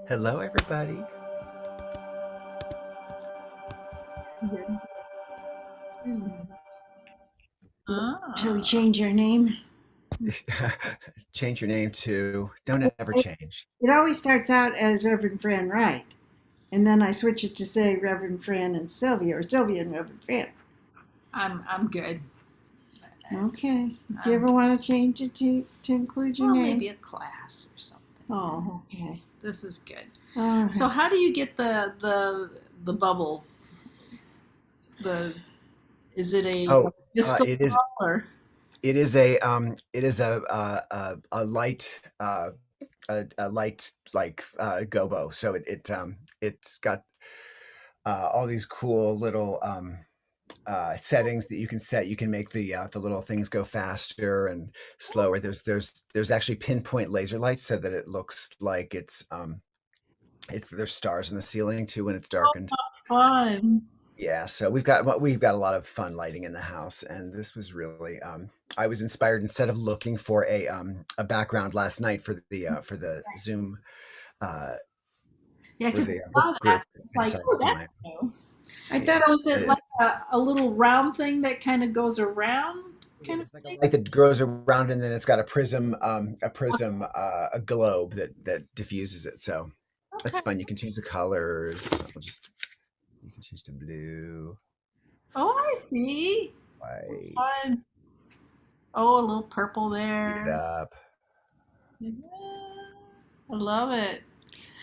Hello, everybody. Shall we change our name? Change your name to Don't Ever Change. It always starts out as Reverend Fran Wright, and then I switch it to say Reverend Fran and Sylvia, or Sylvia and Reverend Fran. I'm good. Okay. If you ever want to change it to include your Well, name, maybe a class or something. Oh, okay. This is good. All right. So how do you get the bubble? Is it a disco it is. ball or? It is a light a light like gobo. So it's got all these cool little settings that you can set. You can make the little things go faster and slower. There's actually pinpoint laser lights so that it looks like it's there's stars in the ceiling too when it's darkened. Fun. Yeah, so we've got a lot of fun lighting in the house, and this was really I was inspired instead of looking for a background last night for the Zoom Yeah, for because the I book saw group. that. It's I like, decided oh, to do that's my new. I thought So is it it like is. a little round thing that kind of goes around kind of It's like a thing? light that grows around, and then it's got a globe that diffuses it. So Okay. that's fun. You can change the colors. You can change to blue, Oh, I see. white, Fun. Oh, a little purple heat it there. up. Yeah, I love it.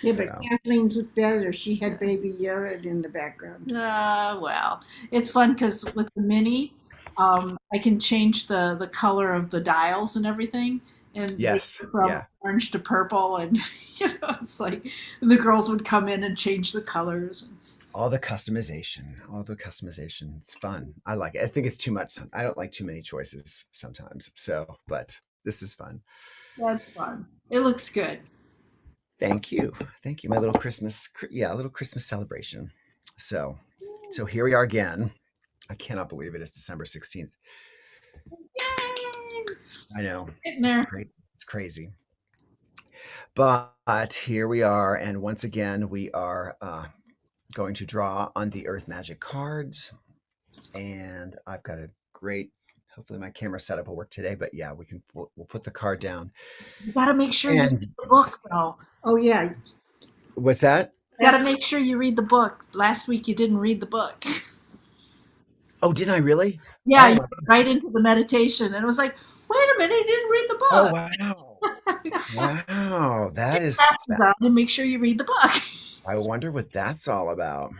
Yeah, but So Kathleen's was better. She had Baby Yoda in the background. Well, it's fun because with the mini, I can change the color of the dials and everything, and they yes, go from yeah. orange to purple, and it's like the girls would come in and change the colors. All the customization. It's fun. I like it. I think it's too much. I don't like too many choices sometimes. So, but this is fun. That's fun. It looks good. Thank you. Thank you. My little a little Christmas celebration. So, so here we are again. I cannot believe it is December 16th. Yay! I know. Getting It's there. crazy. It's crazy. But here we are. And once again, we are going to draw on the Earth Magic cards. And I've got a great, hopefully my camera setup will work today, but yeah, we'll put the card down. You got to make sure you read And the book, though. Oh yeah, what's that? You got to make sure you read the book. Last week you didn't read the book. Oh, didn't I really? Yeah, Oh you my went right goodness. into the meditation, and it was like, wait a minute, he didn't read the Oh book. wow. Wow. That is Glasses on and make sure you read the book. I wonder what that's all about.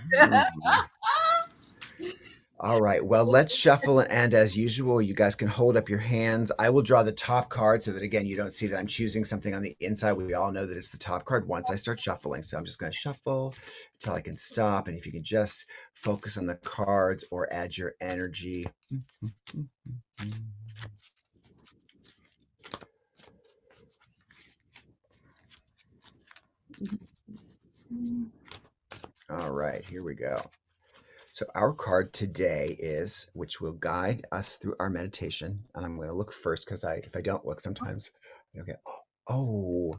All right. Well, let's shuffle. And as usual, you guys can hold up your hands. I will draw the top card so that, again, you don't see that I'm choosing something on the inside. We all know that it's the top card once I start shuffling. So I'm just going to shuffle until I can stop. And if you can just focus on the cards or add your energy. All right. Here we go. So our card today is, which will guide us through our meditation. And I'm going to look first because if I don't look sometimes, okay. Oh,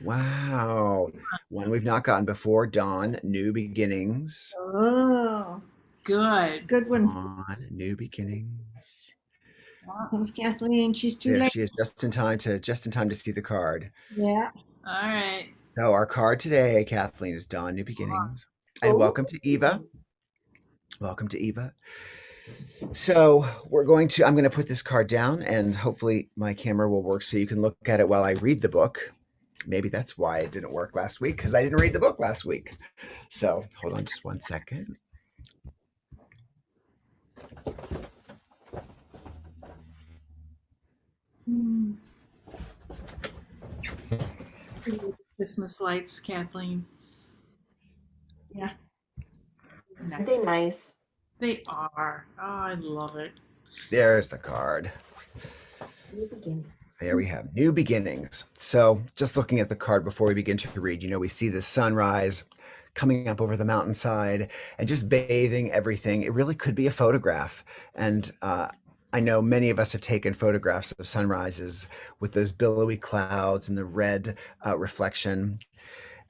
Wow. One we've not gotten before. Dawn, New Beginnings. Oh, Good. good one. Dawn, New Beginnings. Comes Kathleen. She's too There late. she is, just in time to see the card. Yeah. All right. So our card today, Kathleen, is Dawn, New Beginnings. And Oh. welcome to Eva. Welcome to Eva. So I'm going to put this card down, and hopefully my camera will work so you can look at it while I read the book. Maybe that's why it didn't work last week, because I didn't read the book last week. So hold on just one second. Hmm. Christmas lights, Kathleen. Yeah. Aren't they nice? They are. Oh, I love it. There's the card. New beginnings. There we have New Beginnings. So just looking at the card before we begin to read, we see the sunrise coming up over the mountainside and just bathing everything. It really could be a photograph. And I know many of us have taken photographs of sunrises with those billowy clouds and the red reflection.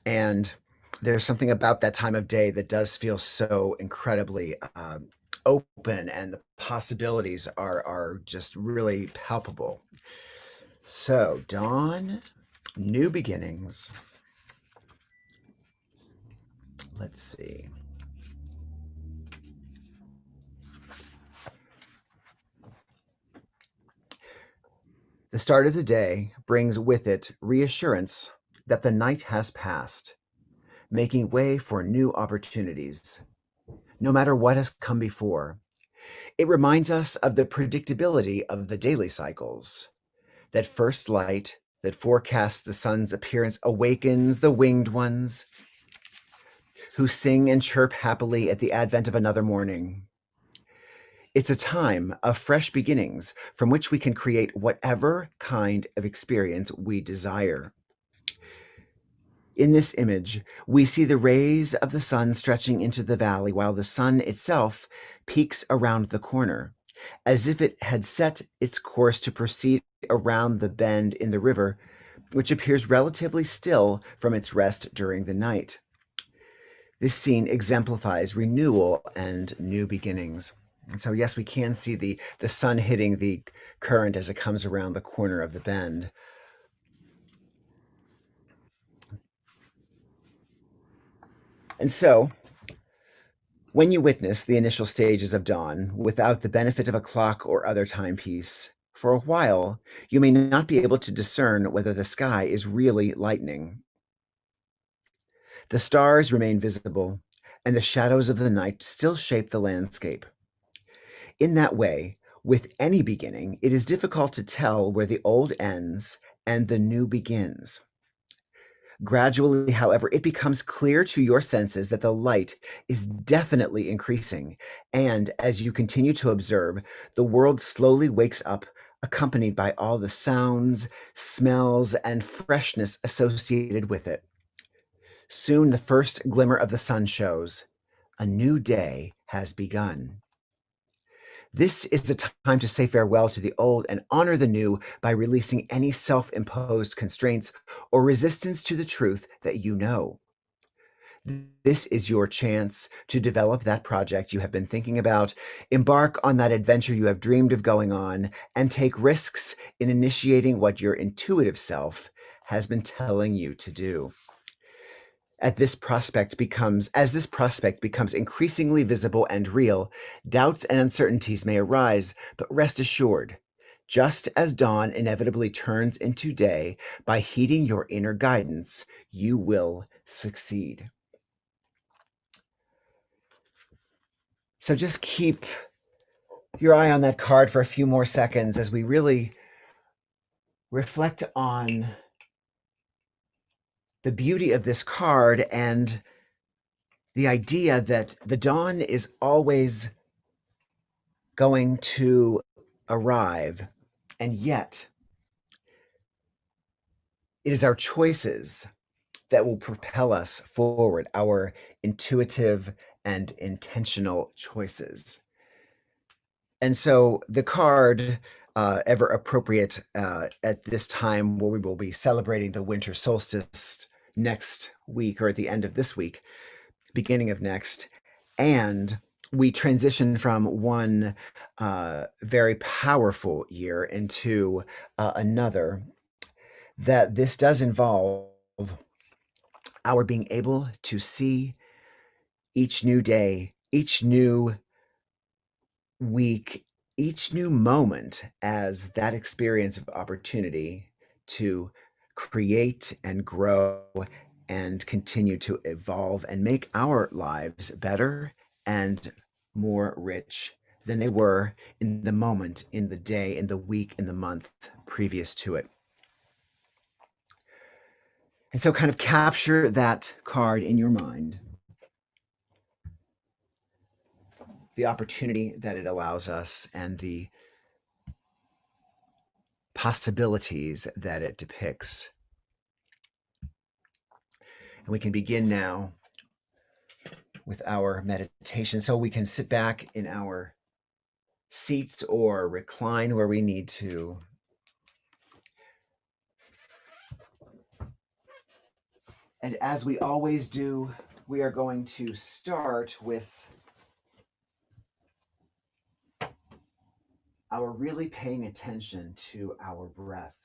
And there's something about that time of day that does feel so incredibly open, and the possibilities are just really palpable. So, Dawn, New Beginnings. Let's see. The start of the day brings with it reassurance that the night has passed, making way for new opportunities. No matter what has come before, it reminds us of the predictability of the daily cycles. That first light that forecasts the sun's appearance awakens the winged ones who sing and chirp happily at the advent of another morning. It's a time of fresh beginnings from which we can create whatever kind of experience we desire. In this image, we see the rays of the sun stretching into the valley while the sun itself peeks around the corner, as if it had set its course to proceed around the bend in the river, which appears relatively still from its rest during the night. This scene exemplifies renewal and new beginnings. And so, yes, we can see the sun hitting the current as it comes around the corner of the bend. And so, when you witness the initial stages of dawn without the benefit of a clock or other timepiece, for a while, you may not be able to discern whether the sky is really lightening. The stars remain visible, and the shadows of the night still shape the landscape. In that way, with any beginning, it is difficult to tell where the old ends and the new begins. Gradually, however, it becomes clear to your senses that the light is definitely increasing, and as you continue to observe, the world slowly wakes up, accompanied by all the sounds, smells, and freshness associated with it. Soon the first glimmer of the sun shows. A new day has begun. This is the time to say farewell to the old and honor the new by releasing any self-imposed constraints or resistance to the truth that you know. This is your chance to develop that project you have been thinking about, embark on that adventure you have dreamed of going on, and take risks in initiating what your intuitive self has been telling you to do. As this prospect becomes increasingly visible and real, doubts and uncertainties may arise, but rest assured, just as dawn inevitably turns into day, by heeding your inner guidance, you will succeed. So just keep your eye on that card for a few more seconds as we really reflect on the beauty of this card and the idea that the dawn is always going to arrive, and yet it is our choices that will propel us forward, our intuitive and intentional choices. And so the card ever appropriate at this time where we will be celebrating the winter solstice next week, or at the end of this week, beginning of next. And we transition from one very powerful year into another, that this does involve our being able to see each new day, each new week, each new moment as that experience of opportunity to create and grow and continue to evolve and make our lives better and more rich than they were in the moment, in the day, in the week, in the month previous to it. And so kind of capture that card in your mind, the opportunity that it allows us and the possibilities that it depicts. And we can begin now with our meditation. So we can sit back in our seats or recline where we need to. And as we always do, we are going to start with our really paying attention to our breath.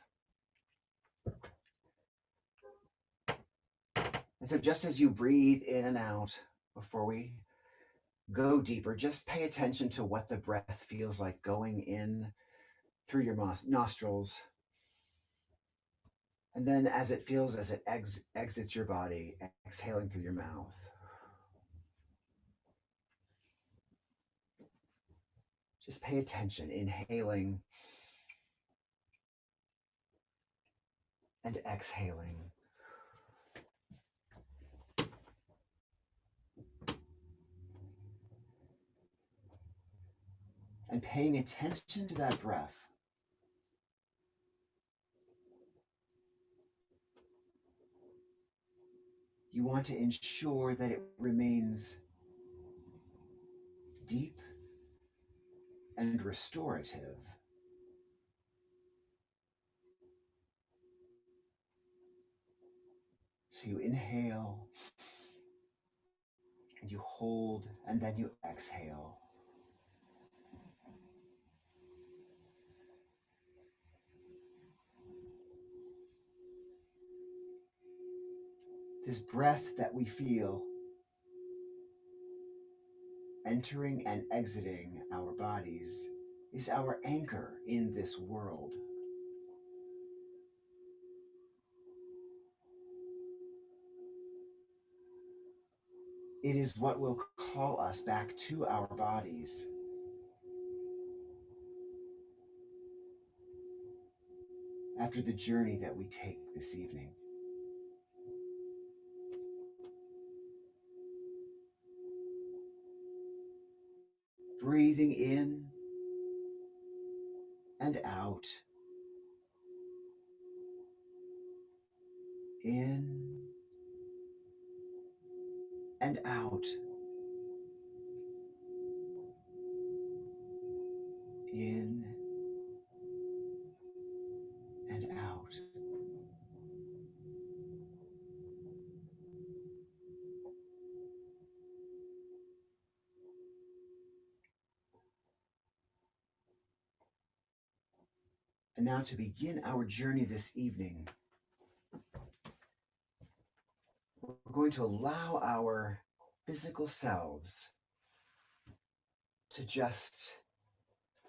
And so just as you breathe in and out, before we go deeper, just pay attention to what the breath feels like going in through your nostrils. And then as it feels as it exits your body, exhaling through your mouth. Just pay attention, inhaling and exhaling. And paying attention to that breath. You want to ensure that it remains deep and restorative. So you inhale and you hold and then you exhale. This breath that we feel entering and exiting our bodies is our anchor in this world. It is what will call us back to our bodies. After the journey that we take this evening. Breathing in and out. In and out. In and out. And now to begin our journey this evening, we're going to allow our physical selves to just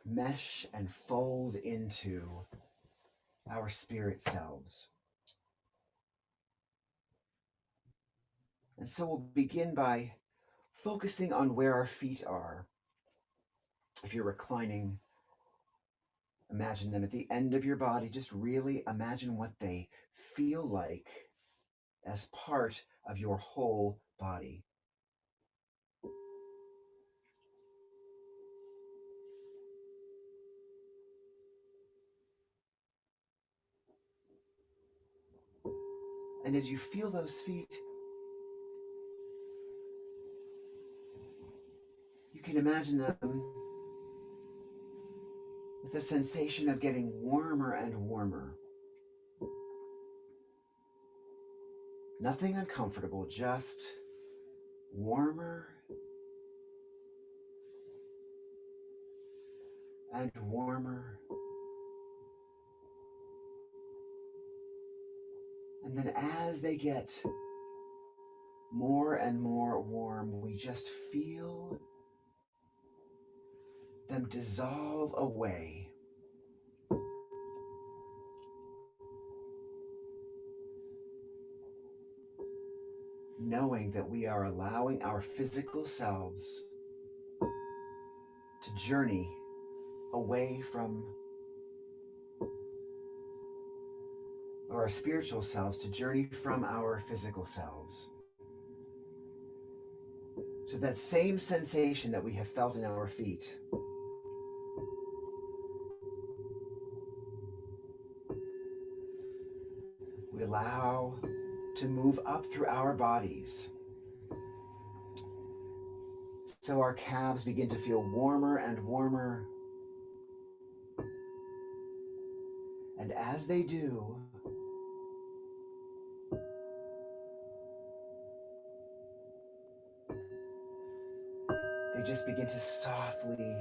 mesh and fold into our spirit selves. And so we'll begin by focusing on where our feet are. If you're reclining, imagine them at the end of your body. Just really imagine what they feel like as part of your whole body. And as you feel those feet, you can imagine them with the sensation of getting warmer and warmer. Nothing uncomfortable, just warmer and warmer. And then as they get more and more warm, we just feel them dissolve away. Knowing that we are allowing our physical selves to journey away from, or our spiritual selves to journey from our physical selves. So that same sensation that we have felt in our feet, we allow to move up through our bodies. So our calves begin to feel warmer and warmer. And as they do, they just begin to softly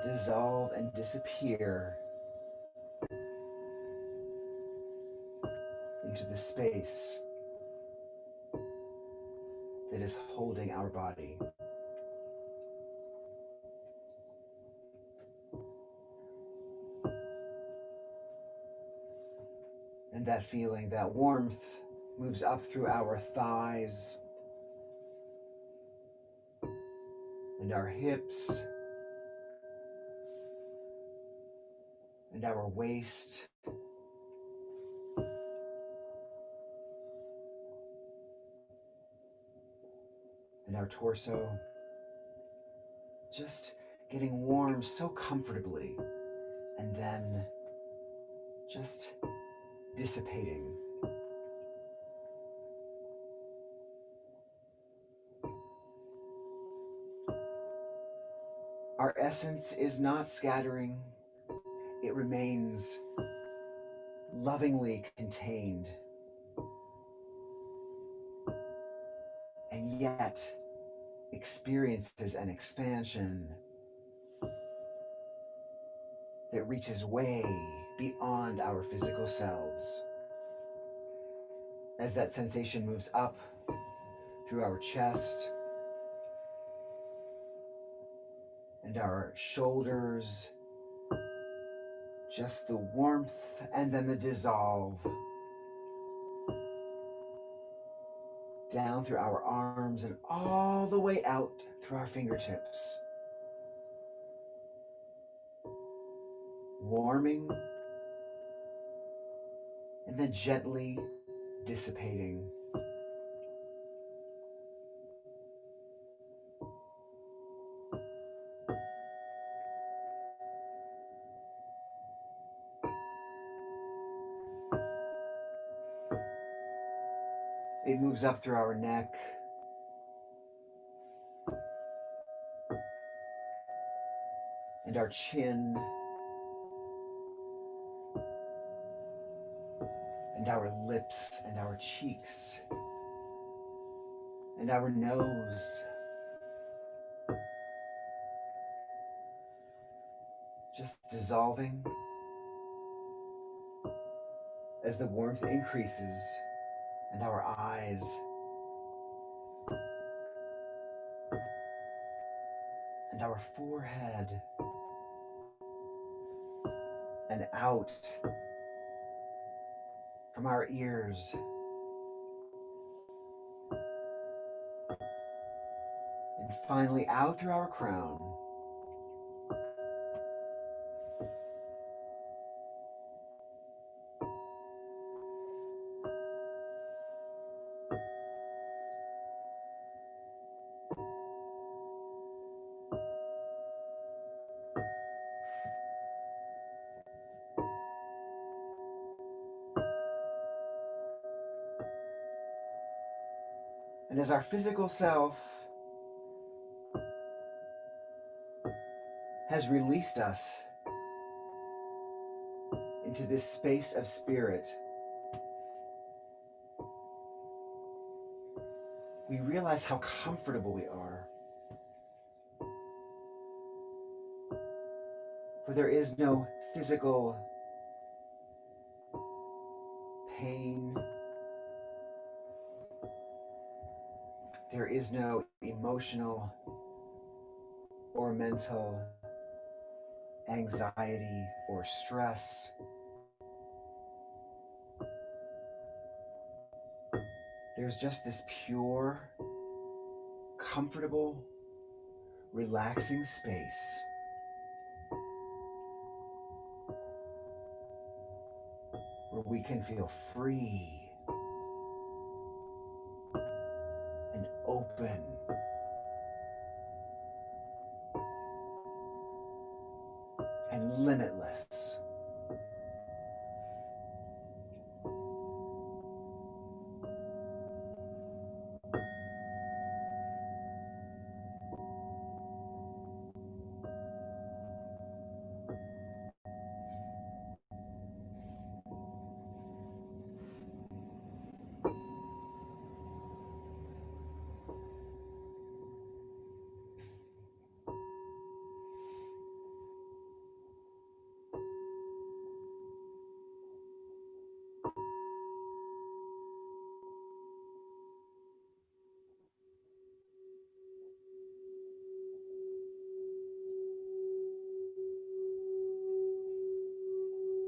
dissolve and disappear into the space that is holding our body. And that feeling, that warmth, moves up through our thighs and our hips and our waist and our torso, just getting warm so comfortably and then just dissipating. Our essence is not scattering, it remains lovingly contained, and yet experiences an expansion that reaches way beyond our physical selves. As that sensation moves up through our chest and our shoulders, just the warmth and then the dissolve down through our arms and all the way out through our fingertips. Warming and then gently dissipating. It moves up through our neck, and our chin, and our lips, and our cheeks, and our nose. Just dissolving as the warmth increases, and our eyes, and our forehead, and out from our ears, and finally out through our crown. And as our physical self has released us into this space of spirit, we realize how comfortable we are. For there is no physical pain, there is no emotional or mental anxiety or stress. There's just this pure, comfortable, relaxing space where we can feel free and open and limitless.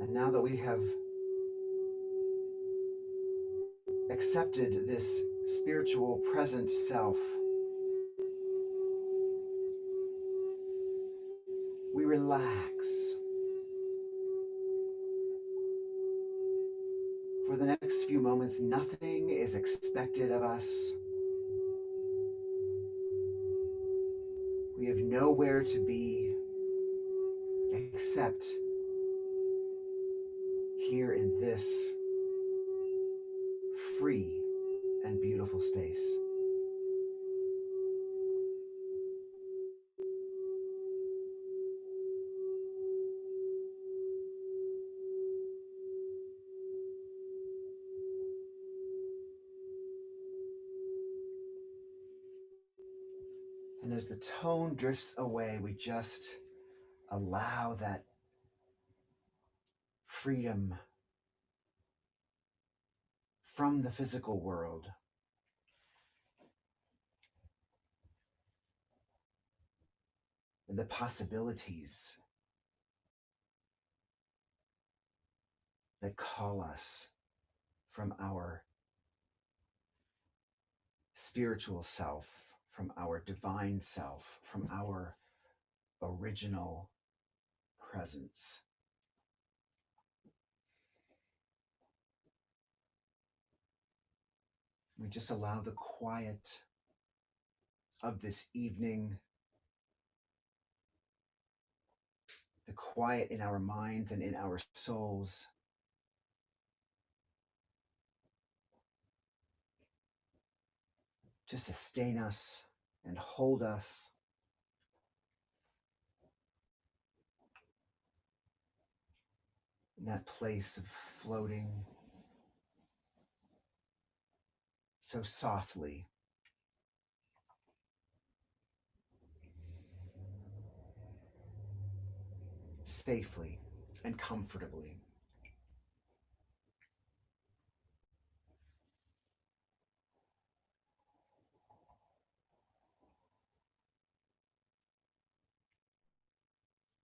And now that we have accepted this spiritual present self, we relax. For the next few moments, nothing is expected of us. We have nowhere to be except here in this free and beautiful space. And as the tone drifts away, we just allow that freedom from the physical world and the possibilities that call us from our spiritual self, from our divine self, from our original presence. We just allow the quiet of this evening, the quiet in our minds and in our souls, just sustain us and hold us. In that place of floating so softly, safely, and comfortably.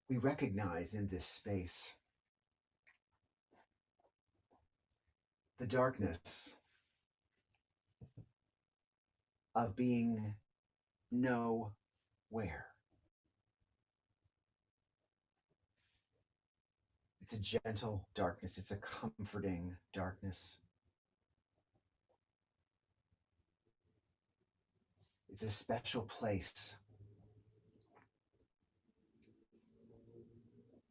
We recognize in this space the darkness of being nowhere. It's a gentle darkness. It's a comforting darkness. It's a special place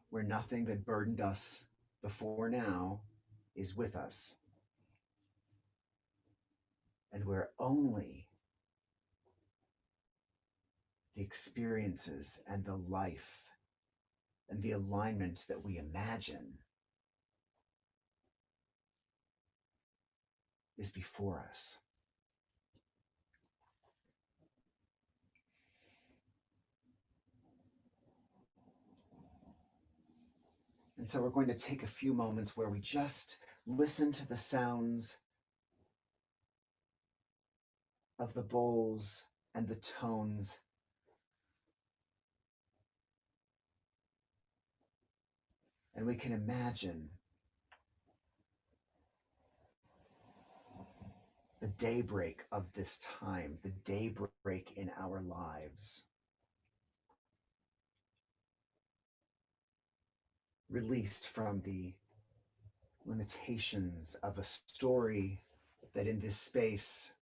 where nothing that burdened us before now is with us, and where only the experiences and the life and the alignment that we imagine is before us. And so we're going to take a few moments where we just listen to the sounds of the bowls and the tones. And we can imagine the daybreak of this time, the daybreak in our lives. Released from the limitations of a story that in this space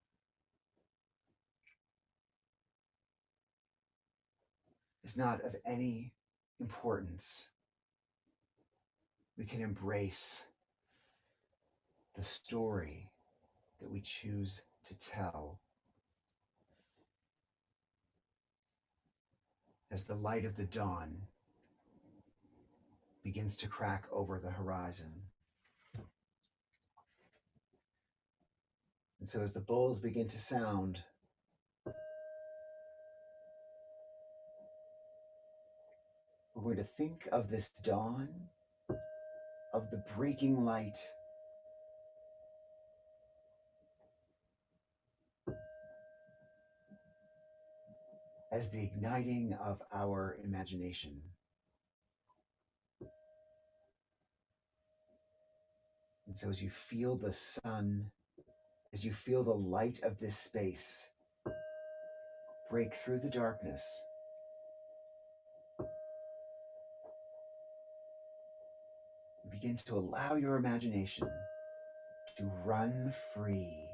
is not of any importance. We can embrace the story that we choose to tell as the light of the dawn begins to crack over the horizon. And so as the bowls begin to sound, we're going to think of this dawn, of the breaking light, as the igniting of our imagination. And so as you feel the sun, as you feel the light of this space break through the darkness, begin to allow your imagination to run free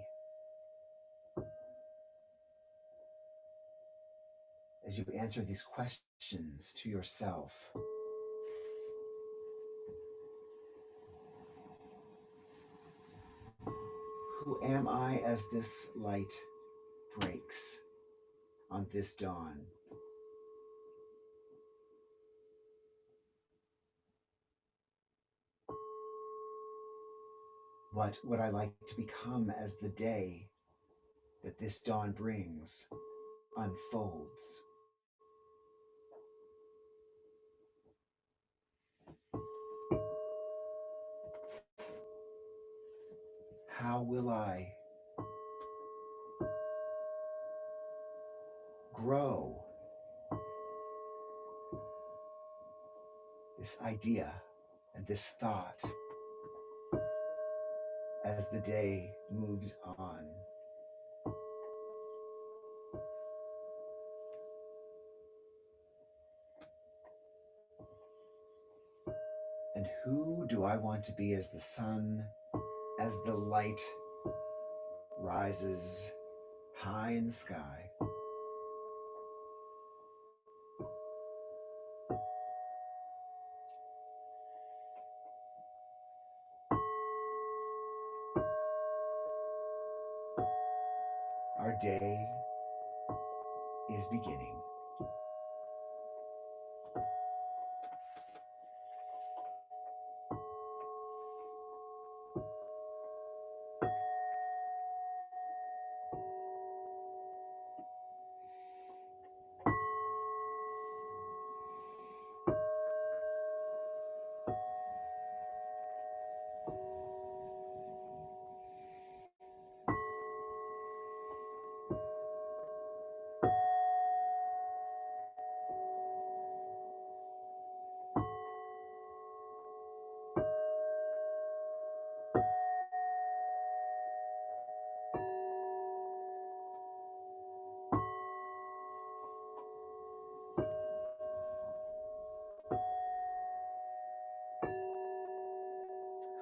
as you answer these questions to yourself. Who am I as this light breaks on this dawn? What would I like to become as the day that this dawn brings unfolds? How will I grow this idea and this thought as the day moves on? And who do I want to be as the sun, as the light rises high in the sky? Our day is beginning.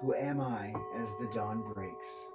Who am I as the dawn breaks?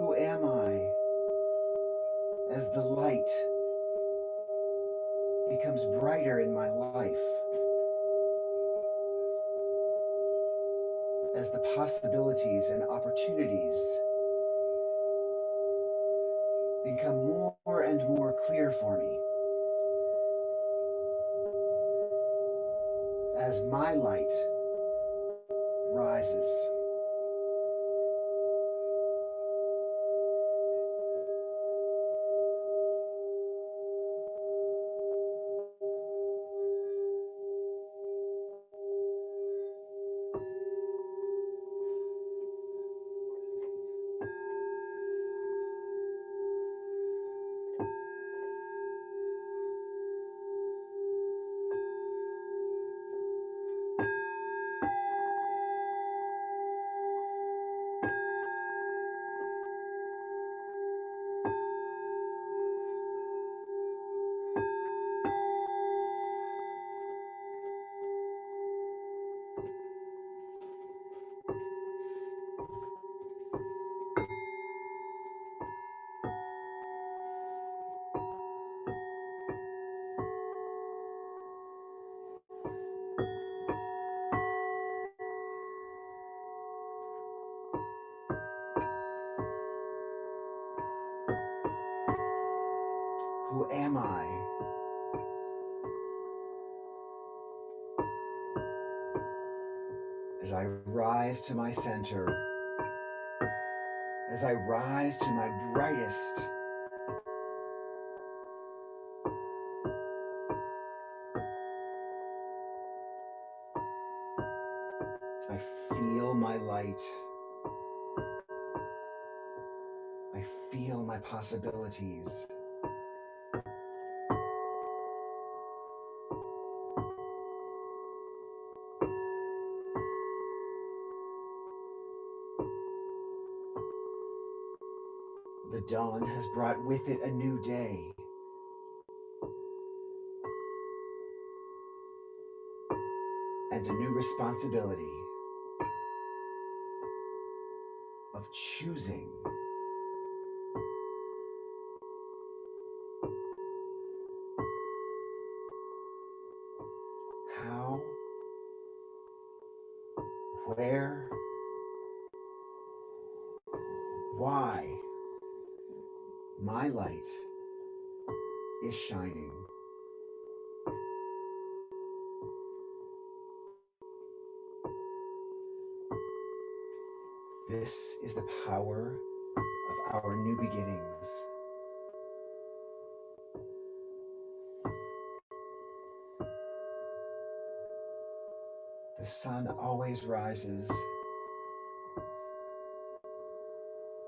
Who am I as the light becomes brighter in my life? As the possibilities and opportunities become more and more clear for me? As my light rises, who am I as I rise to my center, as I rise to my brightest? I feel my light. I feel my possibilities. The dawn has brought with it a new day. And a new responsibility of choosing how, where, why my light is shining. This is the power of our new beginnings. The sun always rises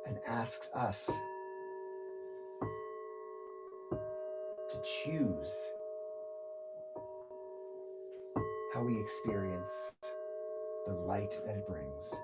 and asks us to choose how we experience the light that it brings.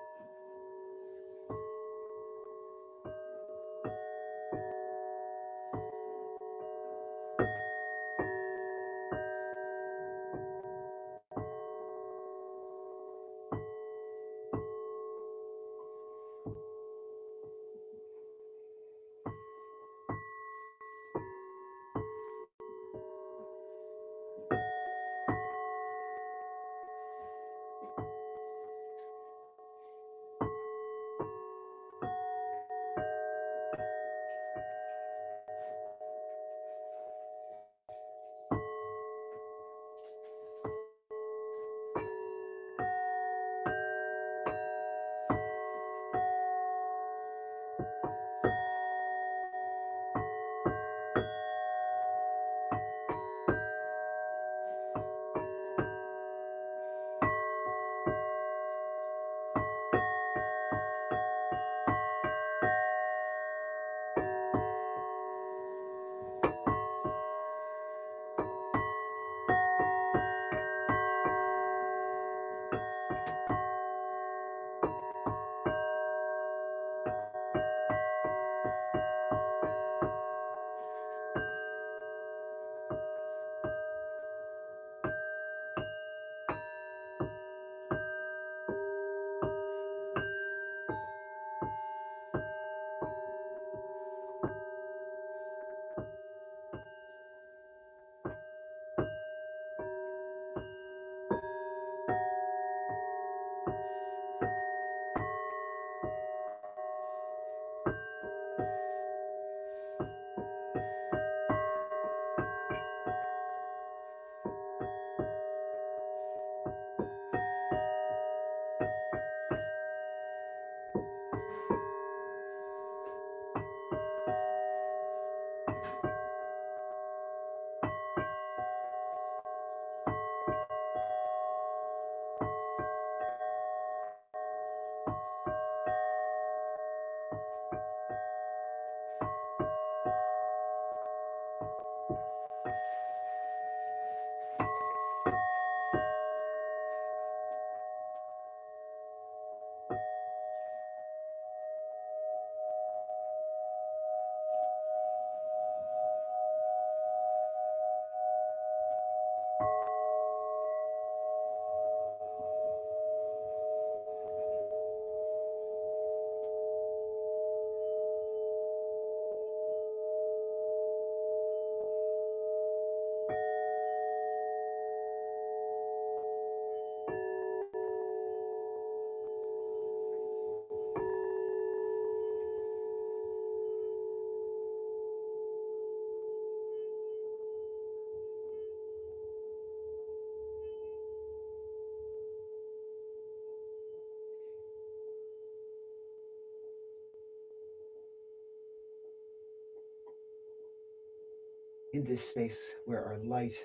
in this space where our light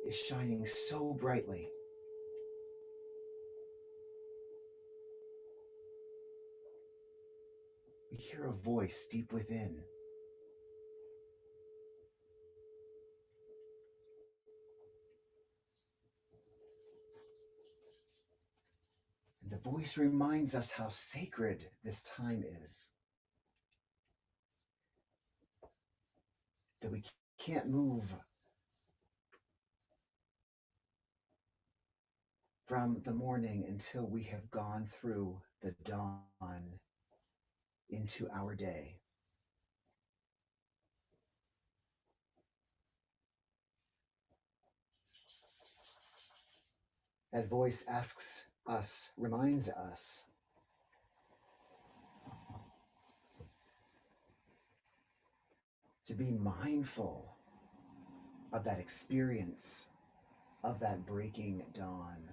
is shining so brightly. We hear a voice deep within. And the voice reminds us how sacred this time is. That we can't move from the morning until we have gone through the dawn into our day. That voice asks us, reminds us to be mindful of that experience of that breaking dawn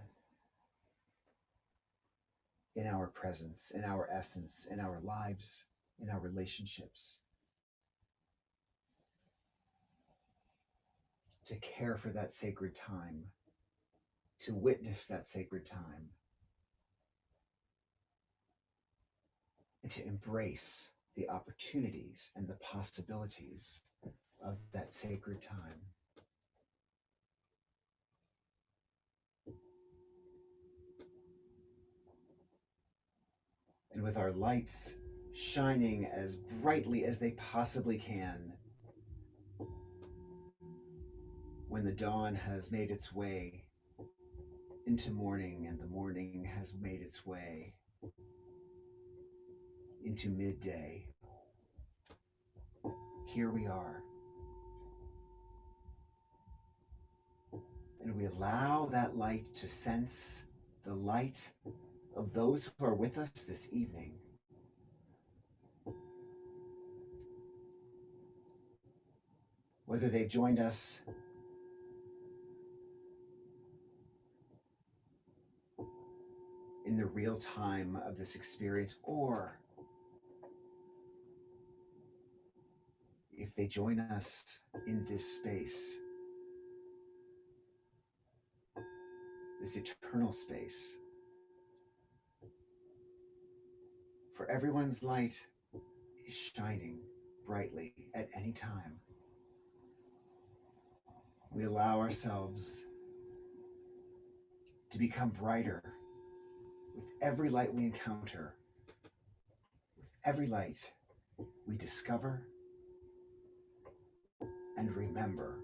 in our presence, in our essence, in our lives, in our relationships. To care for that sacred time, to witness that sacred time, and to embrace the opportunities and the possibilities of that sacred time. And with our lights shining as brightly as they possibly can, when the dawn has made its way into morning and the morning has made its way into midday, here we are. And we allow that light to sense the light of those who are with us this evening. Whether they've joined us in the real time of this experience, or if they join us in this space, this eternal space. For everyone's light is shining brightly at any time. We allow ourselves to become brighter with every light we encounter, with every light we discover and remember.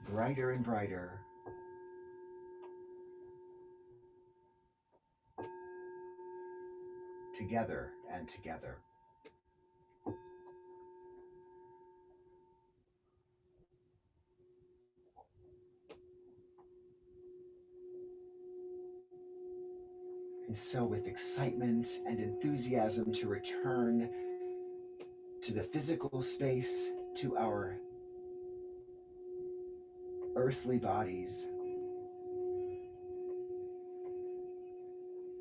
Brighter and brighter, together and together. And so, with excitement and enthusiasm to return to the physical space, to our earthly bodies,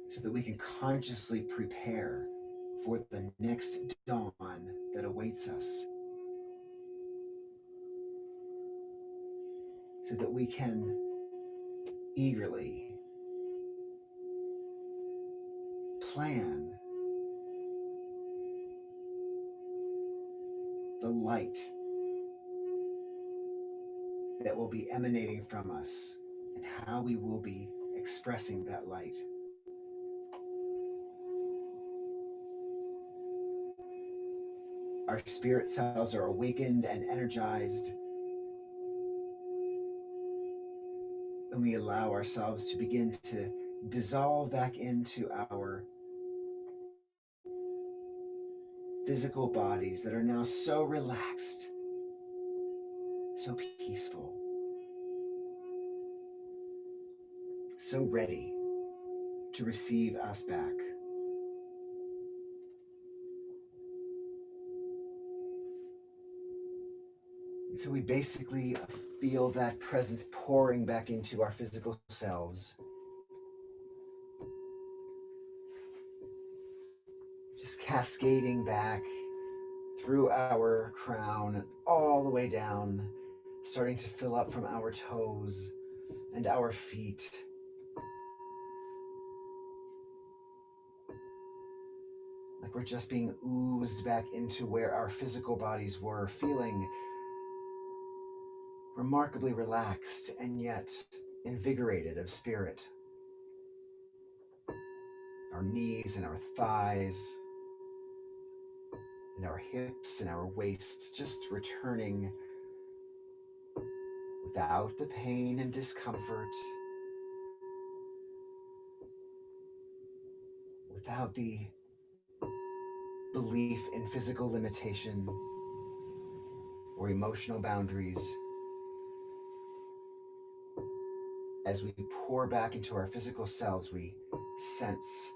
so that we can consciously prepare for the next dawn that awaits us, so that we can eagerly plan the light that will be emanating from us and how we will be expressing that light. Our spirit selves are awakened and energized, and we allow ourselves to begin to dissolve back into our physical bodies that are now so relaxed, so peaceful, so ready to receive us back. And so we basically feel that presence pouring back into our physical selves. just cascading back through our crown, all the way down, starting to fill up from our toes and our feet. Like we're just being oozed back into where our physical bodies were, feeling remarkably relaxed and yet invigorated of spirit. Our knees and our thighs and our hips and our waist just returning without the pain and discomfort, without the belief in physical limitation or emotional boundaries. As we pour back into our physical selves, we sense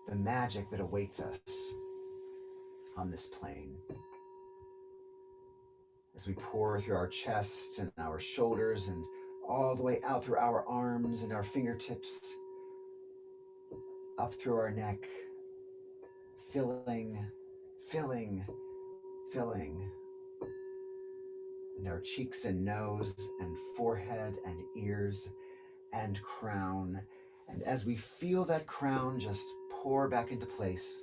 the magic that awaits us on this plane. As we pour through our chests and our shoulders and all the way out through our arms and our fingertips, up through our neck, filling, filling, filling, and our cheeks and nose and forehead and ears and crown. And as we feel that crown just pour back into place,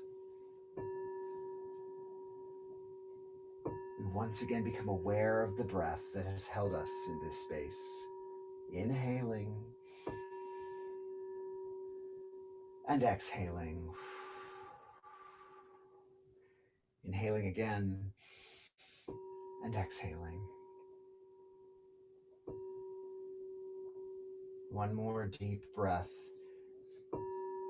we once again become aware of the breath that has held us in this space. Inhaling and exhaling. Inhaling again and exhaling. One more deep breath.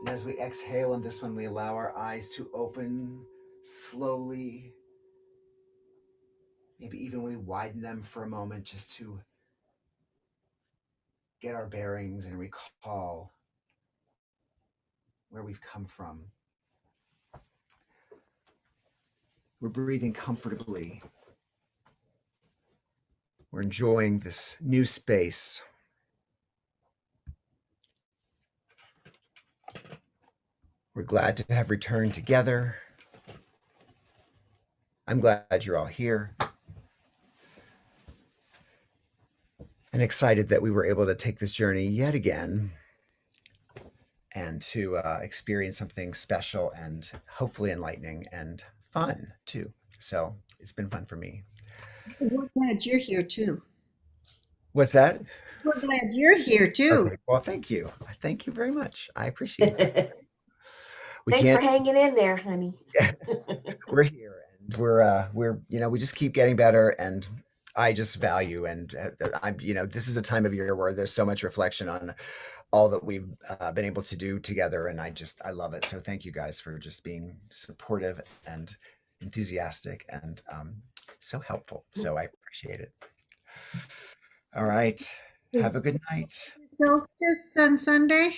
And as we exhale on this one, we allow our eyes to open slowly. Maybe even we widen them for a moment just to get our bearings and recall where we've come from. We're breathing comfortably. We're enjoying this new space. We're glad to have returned together. I'm glad you're all here. And excited that we were able to take this journey yet again and to experience something special and hopefully enlightening and fun too. So it's been fun for me. We're glad you're here too. What's that? We're glad you're here too. Okay. Well, thank you. Thank you very much. I appreciate that. Thanks for hanging in there, honey. We're here and we're we just keep getting better, and I just value and I'm this is a time of year where there's so much reflection on all that we've been able to do together, and I love it. So thank you guys for just being supportive and enthusiastic and so helpful. So I appreciate it. All right. Have a good night. Solstice on Sunday?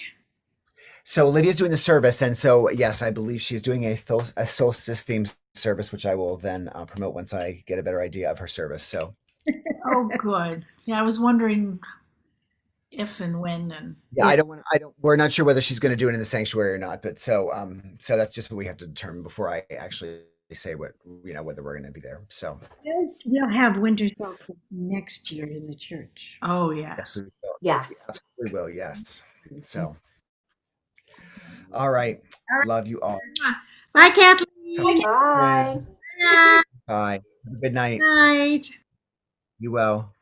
So Olivia's doing the service, and so yes, I believe she's doing a solstice themed service, which I will then promote once I get a better idea of her service. So, Oh, good. Yeah, I was wondering if and when and yeah, I don't. We're not sure whether she's going to do it in the sanctuary or not, but so that's just what we have to determine before I actually say whether we're going to be there. So We'll have winter solstice next year in the church. oh yes. we will. Yes. We absolutely will. Yes. So, all right. Love you all. Bye, Kathleen. Bye. Bye. Bye. Good night. Night. You well.